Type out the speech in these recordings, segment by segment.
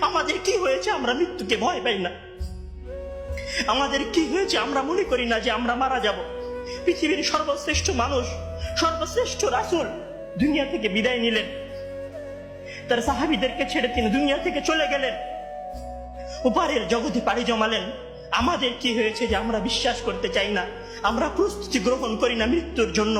আমাদের কি হয়েছে আমরা মৃত্যুকে ভয় পাই না? আমাদের কি হয়েছে আমরা মনে করি না যে আমরা মারা যাব? পৃথিবীর সর্বশ্রেষ্ঠ মানুষ, সর্বশ্রেষ্ঠ রাসূল দুনিয়া থেকে বিদায় নিলেন, তার সাহাবীদেরকে ছেড়ে তিনি দুনিয়া থেকে চলে গেলেন, ওপারের জগতে পাড়ি জমালেন। আমাদের কি হয়েছে যে আমরা বিশ্বাস করতে চাই না, আমরা প্রস্তুতি গ্রহণ করি না মৃত্যুর জন্য?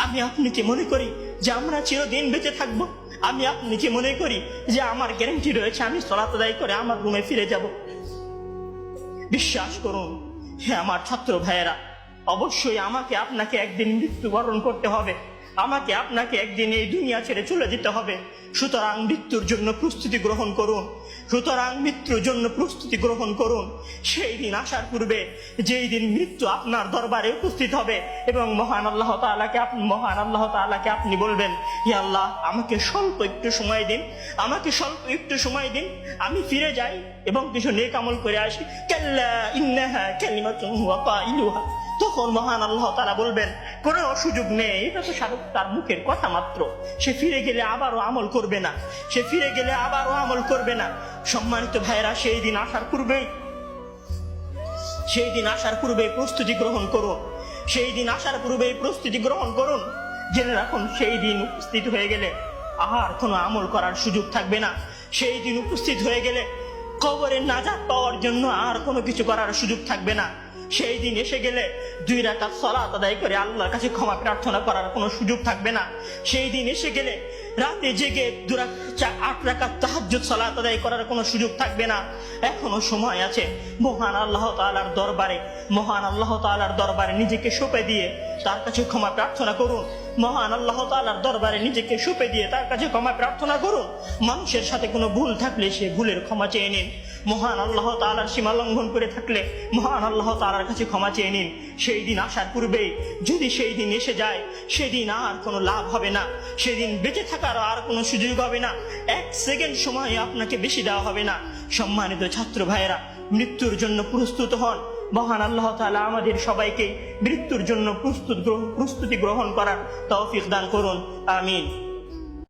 আমি আপনি কি মনে করি যে আমরা চিরদিন বেঁচে থাকবো? আমি আপনি কি মনে করি যে আমার গ্যারান্টি রয়েছে আমি সালাত আদায় করে আমার রুমে ফিরে যাব? বিশ্বাস করুন হে আমার ছাত্র ভাইয়েরা, অবশ্যই আমাকে আপনাকে একদিন মৃত্যুবরণ করতে হবে, আমাকে আপনাকে একদিন এই দুনিয়া ছেড়ে চলে যেতে হবে। সুতরাং মৃত্যুর জন্য প্রস্তুতি গ্রহণ করুন, সুতরাং মৃত্যুর জন্য প্রস্তুতি গ্রহণ করুন। সেই দিন আসার পূর্বে, যেই দিন মৃত্যু আপনার দরবারে উপস্থিত হবে এবং মহান আল্লাহ তাআলাকে আপনি বলবেন, হে আল্লাহ, আমাকে স্বল্প একটু সময় দিন, আমাকে স্বল্প একটু সময় দিন, আমি ফিরে যাই এবং কিছু নেক আমল করে আসি। কাল্লা ইন্নাহা কালিমাতুন হুয়া কাইলুহা। তখন মহান আল্লাহ তাআলা বলবেন, কোনো সুযোগ নেই, এটা তো তার মুখের কথা মাত্র, সে ফিরে গেলে আবারও আমল করবে না, সে ফিরে গেলে আবারও আমল করবে না। সম্মানিত ভাইরা, সেই দিন আসার পূর্বেই প্রস্তুতি গ্রহণ করুন, সেই দিন আসার পূর্বেই প্রস্তুতি গ্রহণ করুন। জেনে রাখুন, সেই দিন উপস্থিত হয়ে গেলে আর কোনো আমল করার সুযোগ থাকবে না। সেই দিন উপস্থিত হয়ে গেলে কবরের নাজাত পাওয়ার জন্য আর কোনো কিছু করার সুযোগ থাকবে না। সেই দিন এসে গেলে 2 রাকাত সালাত আদায় করে আল্লাহর কাছে ক্ষমা প্রার্থনা করার কোনো সুযোগ থাকবে না। সেই দিন এসে গেলে রাতে জেগে 8 রাকাত তাহাজ্জুদ সালাত আদায় করার কোনো সুযোগ থাকবে না। এখনো সময় আছে। মহান আল্লাহ তাআলার দরবারে নিজেকে সঁপে দিয়ে তার কাছে ক্ষমা প্রার্থনা করুন। মহান আল্লাহ তাআলার দরবারে নিজেকে সঁপে দিয়ে তার কাছে ক্ষমা প্রার্থনা করুন। মানুষের সাথে কোনো ভুল থাকলে সে ভুলের ক্ষমা চেয়ে নিন। মহান আল্লাহ তাআলার সীমা লঙ্ঘন করে থাকলে মহান আল্লাহ তাআলার কাছে ক্ষমা চেয়ে নিন। সেই দিন আসার পূর্বেই যদি সেই দিন এসে যায়, সেদিন আর কোনো লাভ হবে না, সেদিন বেঁচে থাকার আর কোনো সুযোগ হবে না, 1 সেকেন্ড সময় আপনাকে বেশি দেওয়া হবে না। সম্মানিত ছাত্র ভাইয়েরা, মৃত্যুর জন্য প্রস্তুত হন। মহান আল্লাহ তাআলা আমাদের সবাইকে মৃত্যুর জন্য প্রস্তুতি গ্রহণ করার তৌফিক দান করুন। আমিন।